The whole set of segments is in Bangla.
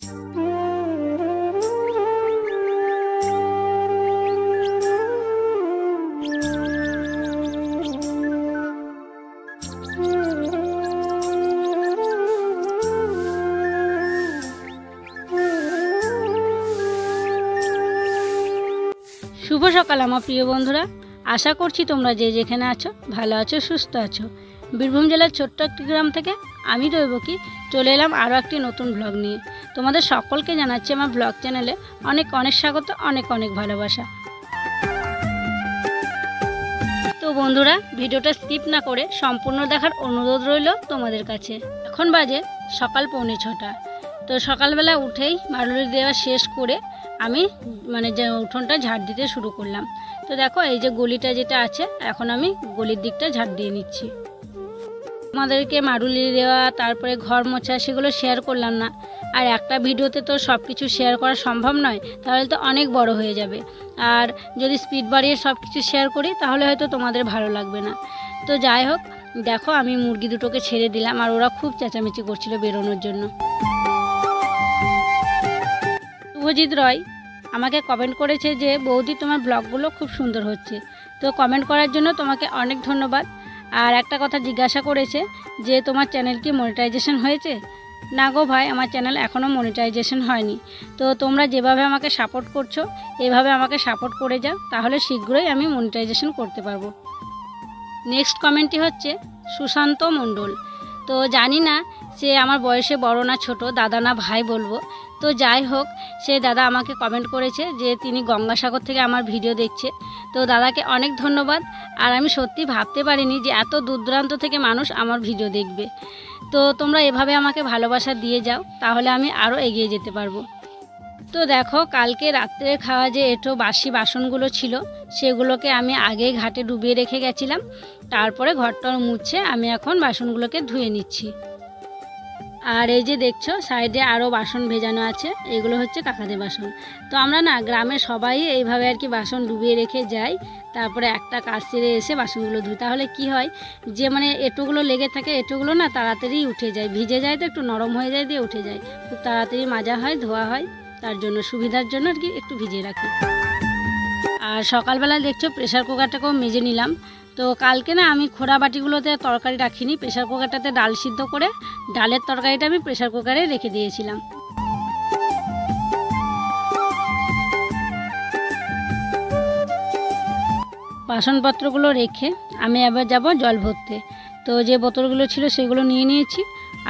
শুভ সকাল আমার প্রিয় বন্ধুরা, আশা করছি তোমরা যে যেখানে আছো ভালো আছো, সুস্থ আছো। বীরভূম জেলার ছোট্ট একটি গ্রাম থেকে আমি দৈবকী চলে এলাম আরও একটি নতুন ব্লগ নিয়ে। তোমাদের সকলকে জানাচ্ছি আমার ব্লগ চ্যানেলে অনেক অনেক স্বাগত, অনেক অনেক ভালোবাসা। তো বন্ধুরা, ভিডিওটা স্কিপ না করে সম্পূর্ণ দেখার অনুরোধ রইল তোমাদের কাছে। এখন বাজে সকাল 5:45। তো সকালবেলা উঠেই মাড়ুলি দেওয়া শেষ করে আমি যে উঠোনটা ঝাড় দিতে শুরু করলাম। তো দেখো এই যে গলিটা যেটা আছে, এখন আমি গলির দিকটা ঝাড় দিয়ে নিচ্ছি। আমাদেরকে মাড়ুলি দেওয়া, তারপরে ঘর মোছা, সেগুলো শেয়ার করলাম না। আর একটা ভিডিওতে তো সব কিছু শেয়ার করা সম্ভব নয়, তাহলে তো অনেক বড় হয়ে যাবে। আর যদি স্পিড বাড়িয়ে সব কিছু শেয়ার করি তাহলে হয়তো তোমাদের ভালো লাগবে না। তো যাই হোক, দেখো আমি মুরগি দুটোকে ছেড়ে দিলাম, আর ওরা খুব চেঁচামেচি করছিল বেরোনোর জন্য। শুভজিৎ রয় আমাকে কমেন্ট করেছে যে বৌদি তোমার ব্লগগুলো খুব সুন্দর হচ্ছে। তো কমেন্ট করার জন্য তোমাকে অনেক ধন্যবাদ। আর একটা কথা জিজ্ঞাসা করেছে যে তোমার চ্যানেল কি মনিটাইজেশন হয়েছে? না গো ভাই, আমার চ্যানেল এখনও মনিটাইজেশন হয়নি। তো তোমরা যেভাবে আমাকে সাপোর্ট করছো এভাবে আমাকে সাপোর্ট করে যাও, তাহলে শীঘ্রই আমি মনিটাইজেশন করতে পারবো। নেক্সট কমেন্টটি হচ্ছে সুশান্ত মণ্ডল। তো জানি না সে আমার বয়সে বড় না ছোট, দাদা না ভাই বলবো। তো যাই হোক, সে দাদা আমাকে কমেন্ট করেছে যে তিনি গঙ্গাসাগর থেকে আমার ভিডিও দেখছে। তো দাদাকে অনেক ধন্যবাদ। আর আমি সত্যি ভাবতে পারিনি যে এত দূর দূরান্ত থেকে মানুষ আমার ভিডিও দেখবে। তো তোমরা এভাবে আমাকে ভালোবাসা দিয়ে যাও, তাহলে আমি আরও এগিয়ে যেতে পারবো। তো দেখো, কালকে রাত্রে খাওয়া যে এঁটো বাসি বাসনগুলো ছিল সেগুলোকে আমি আগেই ঘাটে ডুবিয়ে রেখে গেছিলাম। তারপরে ঘরটা মুছে আমি এখন বাসনগুলোকে ধুয়ে নিচ্ছি। আর এই যে দেখছো সাইডে আরও বাসন ভেজানো আছে, এগুলো হচ্ছে কাকাদের বাসন। তো আমরা না গ্রামে সবাই এইভাবে আর কি বাসন ডুবিয়ে রেখে যাই, তারপরে একটা কাজ সেরে এসে বাসনগুলো ধুই। তাহলে কি হয় যে এঁটোগুলো লেগে থাকে, এঁটোগুলো না তাড়াতাড়ি উঠে যায়, ভিজে যায় তো একটু নরম হয়ে যায়, দিয়ে উঠে যায়, খুব তাড়াতাড়ি মাজা হয়, ধোয়া হয়। তার জন্য সুবিধার জন্য আর কি একটু ভিজিয়ে রাখি। আর সকালবেলা দেখছো প্রেশার কুকারটাকেও মেজে নিলাম। তো কালকে না আমি খোড়া বাটিগুলোতে তরকারি রাখিনি, প্রেশার কুকারটাতে ডাল সিদ্ধ করে ডালের তরকারিটা আমি প্রেশার কুকারে রেখে দিয়েছিলাম। বাসনপত্রগুলো রেখে আমি আবার যাব জল ভরতে। তো যে বোতলগুলো ছিল সেগুলো নিয়ে নিয়েছি,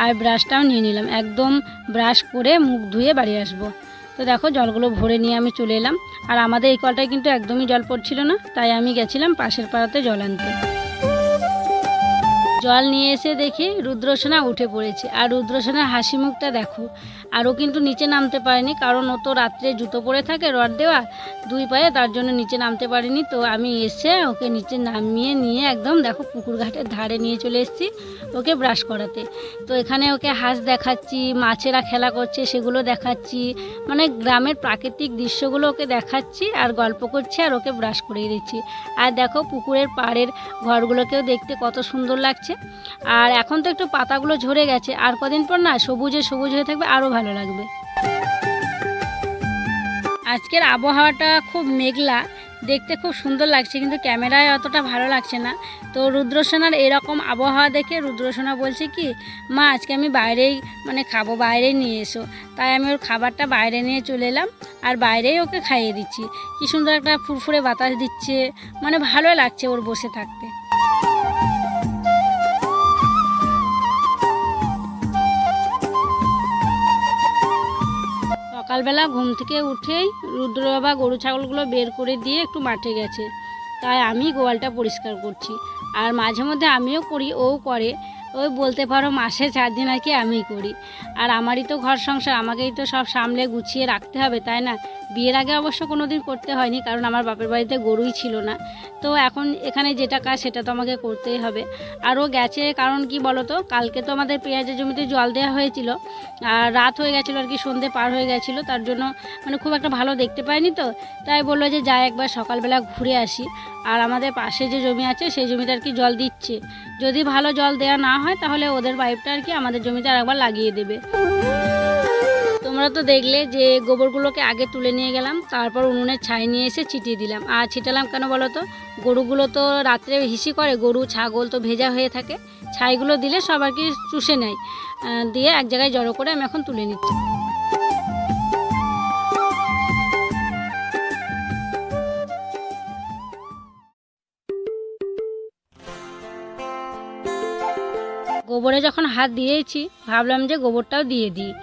আর ব্রাশটাও নিয়ে নিলাম। একদম ব্রাশ করে মুখ ধুয়ে বাড়ি আসবো। তো দেখো জলগুলো ভরে নিয়ে আমি চলে এলাম। আর আমাদের এই কলটায় কিন্তু একদমই জল পড়ছিল না, তাই আমি গেছিলাম পাশের পাড়াতে জল আনতে। জল নিয়ে এসে দেখি রুদ্রসোনা উঠে পড়েছে। আর রুদ্রসোনার হাসি মুখটা দেখো। আর ও কিন্তু নিচে নামতে পারেনি, কারণ ও তো রাত্রে জুতো পরে থাকে রড দেওয়া 2 পায়ে, তার জন্য নিচে নামতে পারেনি। তো আমি এসে ওকে নিচে নামিয়ে নিয়ে একদম দেখো পুকুর ঘাটের ধারে নিয়ে চলে এসেছি ওকে ব্রাশ করাতে। তো এখানে ওকে হাঁস দেখাচ্ছি, মাছেরা খেলা করছে সেগুলো দেখাচ্ছি, গ্রামের প্রাকৃতিক দৃশ্যগুলো ওকে দেখাচ্ছি আর গল্প করছি, আর ওকে ব্রাশ করিয়ে দিচ্ছি। আর দেখো পুকুরের পাড়ের ঘরগুলোকেও দেখতে কত সুন্দর লাগছে। আর এখন তো একটু পাতাগুলো ঝরে গেছে, আর কদিন পর না সবুজে সবুজ হয়ে থাকবে, আরও ভালো লাগবে। আজকের আবহাওয়াটা খুব মেঘলা, দেখতে খুব সুন্দর লাগছে, কিন্তু ক্যামেরায় অতটা ভালো লাগছে না। তো রুদ্রসোনার এরকম আবহাওয়া দেখে রুদ্রসোনা বলছে কি, মা আজকে আমি বাইরেই খাবো, বাইরেই নিয়ে এসো। তাই আমি ওর খাবারটা বাইরে নিয়ে চলে এলাম, আর বাইরেই ওকে খাইয়ে দিচ্ছি। কি সুন্দর একটা ফুরফুরে বাতাস দিচ্ছে, ভালো লাগছে ওর বসে থাকতে। সকালবেলা ঘুম থেকে উঠেই রুদ্র বাবা গরু ছাগলগুলো বের করে দিয়ে একটু মাঠে গেছে, তাই আমি গোয়ালটা পরিষ্কার করছি। আর মাঝে মধ্যে আমিও করি, ও করে। ওই বলতে পারো মাসে 4 দিন আর কি আমিই করি। আর আমারই তো ঘর সংসার, আমাকেই তো সব সামলে গুছিয়ে রাখতে হবে, তাই না? বিয়ের আগে অবশ্য কোনো দিন করতে হয়নি, কারণ আমার বাপের বাড়িতে গরুই ছিল না। তো এখন এখানে যেটা কাজ সেটা তো আমাকে করতেই হবে। আরও গেছে কারণ কি বলো তো, কালকে তো আমাদের পেঁয়াজের জমিতে জল দেওয়া হয়েছিল, আর রাত হয়ে গেছিলো আর কি, সন্ধে পার হয়ে গেছিলো, তার জন্য খুব একটা ভালো দেখতে পাইনি। তো তাই বললো যে যাই একবার সকালবেলা ঘুরে আসি। আর আমাদের পাশে যে জমি আছে সেই জমিতে আর কি জল দিচ্ছে, যদি ভালো জল দেওয়া না হয় তাহলে ওদের পাইপটা আর কি আমাদের জমিতে আর একবার লাগিয়ে দেবে। তোমরা তোমরা তো দেখলে যে গোবরগুলোকে আগে তুলে নিয়ে গেলাম, তারপর উনুনের ছাই নিয়ে এসে ছিটিয়ে দিলাম। আর ছিটালাম কেন বলো তো, গরুগুলো তো রাত্রে হিসি করে, গরু ছাগল তো ভেজা হয়ে থাকে, ছাইগুলো দিলে সব আর কি চুষে নেয়, দিয়ে এক জায়গায় জড়ো করে আমি এখন তুলে নিচ্ছি। গোবরে যখন হাত দিয়েছি ভাবলাম যে গোবরটাও দিয়ে দিই।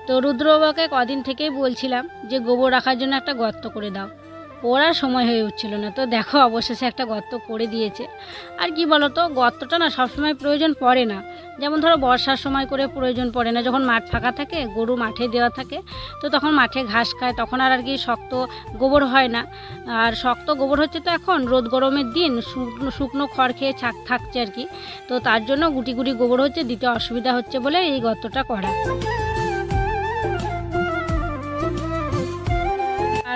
তো রুদ্রবাবাকে কদিন থেকেই বলছিলাম যে গোবর রাখার জন্য একটা গর্ত করে দাও, ওর আর সময় হয়ে উঠছিল না। তো দেখো অবশেষে একটা গর্ত করে দিয়েছে। আর কি বলো তো, গর্তটা না সবসময় প্রয়োজন পড়ে না। যেমন ধরো বর্ষার সময় করে প্রয়োজন পড়ে না, যখন মাঠ ফাঁকা থাকে, গরু মাঠে দেওয়া থাকে, তো তখন মাঠে ঘাস খায়, তখন আর কি শক্ত গোবর হয় না। আর শক্ত গোবর হচ্ছে তো এখন রোদ গরমের দিন, শুকনো খড় খেয়ে থাকছে আর কি। তো তার জন্য গুটি গুটি গোবর হচ্ছে, দিতে অসুবিধা হচ্ছে বলে এই গর্তটা করা।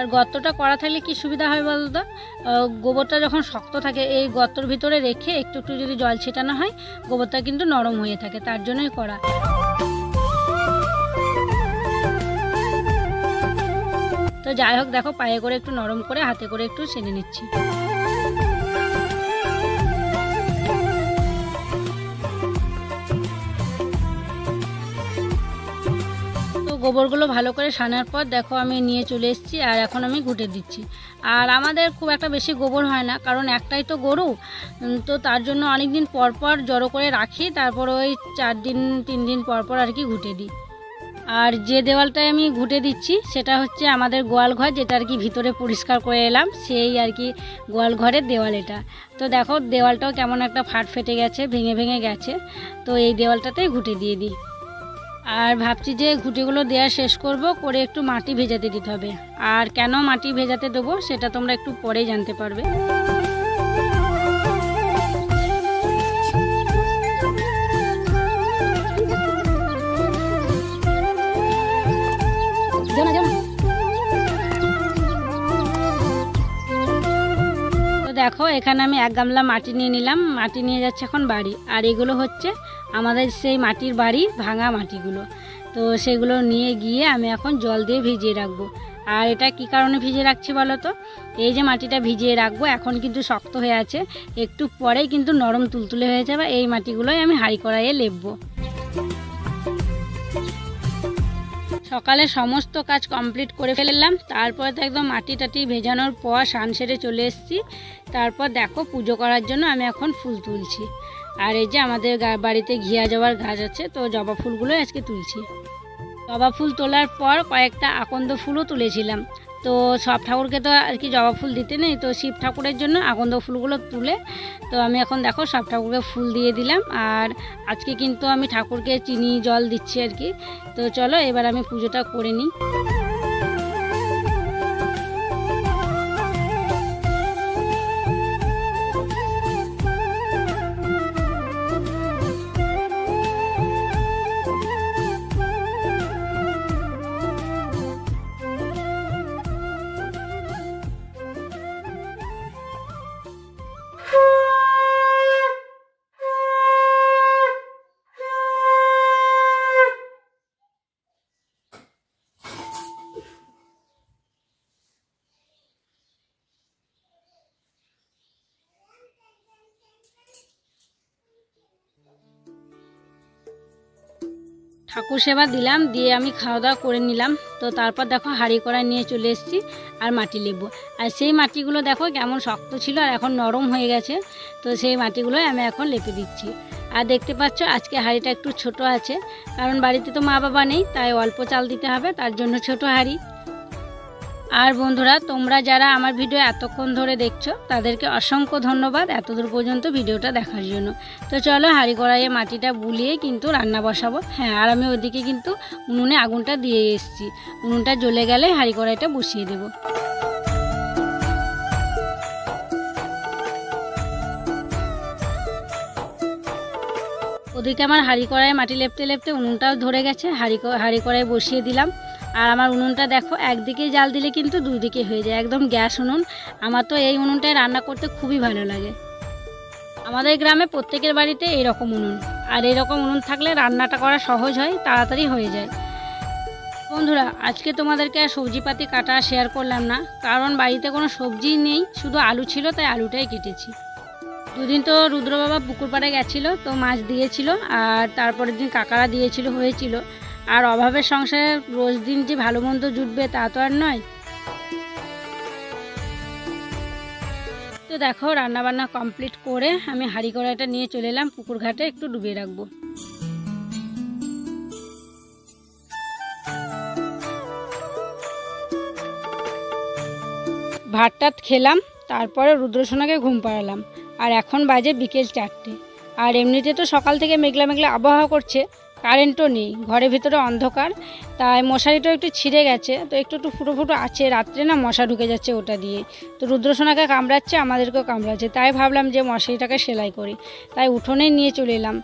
আর গর্তটা করা থাকলে কি সুবিধা হয় বলতো, গোবরটা যখন শক্ত থাকে এই গর্তর ভিতরে রেখে একটু একটু যদি জল ছেটানো হয়, গোবরটা কিন্তু নরম হয়ে থাকে, তার জন্যই করা। তো যাই হোক, দেখো পায়ে করে একটু নরম করে হাতে করে একটু ছেনে নিচ্ছি। গোবরগুলো ভালো করে সানার পর দেখো আমি নিয়ে চলে এসেছি, আর এখন আমি ঘুটে দিচ্ছি। আর আমাদের খুব একটা বেশি গোবর হয় না, কারণ একটাই তো গরু, তো তার জন্য অনেক দিন পর পর জড়ো করে রাখি, তারপর ওই 4 দিন 3 দিন পর পর আর কি ঘুটে দিই। আর যে দেওয়ালটায় আমি ঘুটে দিচ্ছি সেটা হচ্ছে আমাদের গোয়াল ঘর, যেটা আর কি ভিতরে পরিষ্কার করে এলাম, সেই আর কি গোয়াল ঘরের দেওয়াল এটা। তো দেখো দেওয়ালটাও কেমন একটা ফাট ফেটে গেছে, ভেঙে ভেঙে গেছে, তো এই দেওয়ালটাতেই ঘুটে দিয়ে দিই। আর ভাবছি যে ঘুঁটিগুলো দেওয়া শেষ করব, করে একটু মাটি ভেজাতে দিতে হবে। আর কেন মাটি ভেজাতে দেবো সেটা তোমরা একটু পরেই জানতে পারবে। দেখো এখানে আমি 1 গামলা মাটি নিয়ে নিলাম, মাটি নিয়ে যাচ্ছে এখন বাড়ি। আর এগুলো হচ্ছে আমাদের সেই মাটির বাড়ি ভাঙা মাটিগুলো, তো সেগুলো নিয়ে গিয়ে আমি এখন জল দিয়ে ভিজিয়ে রাখবো। আর এটা কি কারণে ভিজিয়ে রাখছি বলো তো, এই যে মাটিটা ভিজিয়ে রাখবো এখন কিন্তু শক্ত হয়ে আছে, একটু পরেই কিন্তু নরম তুলতুলে হয়ে যাবে। এই মাটিগুলোই আমি হাঁড়ি কড়াইয়ে লেপবো। সকালে সমস্ত কাজ কমপ্লিট করে ফেললাম, তারপর তো একদম মাটি টাটি ভেজানোর পর স্নান সেরে চলে এসেছি। তারপর দেখো পুজো করার জন্য আমি এখন ফুল তুলছি। আর এই যে আমাদের বাড়িতে ঘিয়া জবার গাছ আছে, তো জবা ফুলগুলোই আজকে তুলছি। জবা ফুল তোলার পর কয়েকটা আকন্দ ফুলও তুলেছিলাম। তো সব ঠাকুরকে তো আর কি জবা ফুল দিতে নেই, তো শিব ঠাকুরের জন্য আকন্দ ফুলগুলো তুলে তো আমি এখন দেখো সব ঠাকুরকে ফুল দিয়ে দিলাম। আর আজকে কিন্তু আমি ঠাকুরকে চিনি জল দিচ্ছি আর কি। তো চলো এবার আমি পুজোটা করে নিই। ঠাকুর সেবা দিলাম, দিয়ে আমি খাওয়া দাওয়া করে নিলাম। তো তারপর দেখো হাঁড়ি কড়াই নিয়ে চলে এসেছি আর মাটি লেবো। আর সেই মাটিগুলো দেখো কেমন শক্ত ছিল আর এখন নরম হয়ে গেছে, তো সেই মাটিগুলোই আমি এখন লেপে দিচ্ছি। আর দেখতে পাচ্ছ আজকে হাঁড়িটা একটু ছোট আছে, কারণ বাড়িতে তো মা বাবা নেই, তাই অল্প চাল দিতে হবে, তার জন্য ছোট হাঁড়ি। আর বন্ধুরা তোমরা যারা আমার ভিডিও এতক্ষণ ধরে দেখছো তাদেরকে অসংখ্য ধন্যবাদ এতদূর পর্যন্ত ভিডিওটা দেখার জন্য। তো চলো হাঁড়ি কড়াইয়ে মাটিটা বুলিয়ে কিন্তু রান্না বসাবো। হ্যাঁ, আর আমি ওইদিকে কিন্তু উনুনে আগুনটা দিয়ে এসেছি, উনুনটা জ্বলে গেলে হাঁড়ি কড়াইটা বসিয়ে দেবো। ওদিকে আমার হাঁড়ি কড়াইয়ে মাটি লেপতে লেপতে উনুনটাও ধরে গেছে, হাঁড়ি কড়াই বসিয়ে দিলাম। আর আমার উনুনটা দেখো একদিকেই জাল দিলে কিন্তু দুই দিকে হয়ে যায়, একদম গ্যাস উনুন। আমার তো এই উনুনটায় রান্না করতে খুবই ভালো লাগে। আমাদের গ্রামে প্রত্যেকের বাড়িতে এরকম উনুন, আর এরকম উনুন থাকলে রান্নাটা করা সহজ হয়, তাড়াতাড়ি হয়ে যায়। বন্ধুরা, আজকে তোমাদেরকে আর সবজিপাতি কাটা শেয়ার করলাম না, কারণ বাড়িতে কোনো সবজি নেই, শুধু আলু ছিল, তাই আলুটাই কেটেছি। দুদিন তো রুদ্র বাবা পুকুর পাড়ে গেছিলো, তো মাছ দিয়েছিল, আর তারপরের দিন কাকারা দিয়েছিল, হয়েছিল। আর অভাবের সংসারে রোজ দিন যে ভালো মন্দ জুটবে তা তো আর নয়। তো দেখো, রান্নাবান্না কমপ্লিট করে আমি হাঁড়ি কড়াইটা নিয়ে চলে এলাম পুকুর ঘাটে, একটু ডুবিয়ে রাখবো। ভাত টাত খেলাম, তারপরে রুদ্রসোনাকে ঘুম পাড়ালাম। আর এখন বাজে বিকেল 4টে। আর এমনিতে তো সকাল থেকে মেঘলা মেঘলা আবহাওয়া করছে, কারেন্টও নেই, ঘরের ভিতরে অন্ধকার, তাই মশারিটাও একটু ছিঁড়ে গেছে, তো একটু একটু ফুটো ফুটো আছে, রাত্রে না মশা ঢুকে যাচ্ছে ওটা দিয়ে। তো রুদ্রসোনাকে কামড়াচ্ছে, আমাদেরকেও কামড়াচ্ছে, তাই ভাবলাম যে মশারিটাকে সেলাই করি, তাই উঠোনেই নিয়ে চলে এলাম।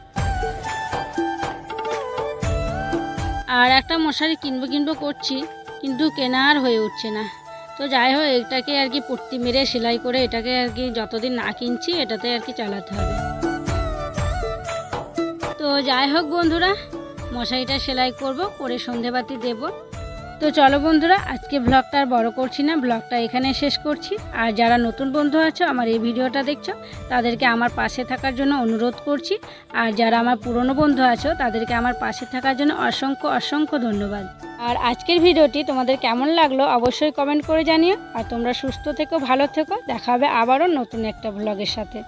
আর একটা মশারি কিনবো করছি, কিন্তু কেনা আর হয়ে উঠছে না। তো যাই হোক, এটাকে আর কি পট্টি মেরে সেলাই করে এটাকে আর কি যতদিন না কিনছি এটাতে আর কি চালাতে হবে। তো যাই হোক বন্ধুরা, মশারিটা সেলাই করে সন্ধেবাতি দেব। তো চলো বন্ধুরা, আজকে ব্লগটা আর বড় করছি না, ব্লগটা এখানে শেষ করছি। আর যারা নতুন বন্ধু আছো আমার এই ভিডিওটা দেখছো, তাদেরকে আমার পাশে থাকার জন্য অনুরোধ করছি। আর যারা আমার পুরনো বন্ধু আছো তাদেরকে আমার পাশে থাকার জন্য অসংখ্য অসংখ্য ধন্যবাদ। আর আজকের ভিডিওটি তোমাদের কেমন লাগলো অবশ্যই কমেন্ট করে জানিও। আর তোমরা সুস্থ থেকো, ভালো থেকো, দেখা হবে আবারও নতুন একটা ব্লগের সাথে।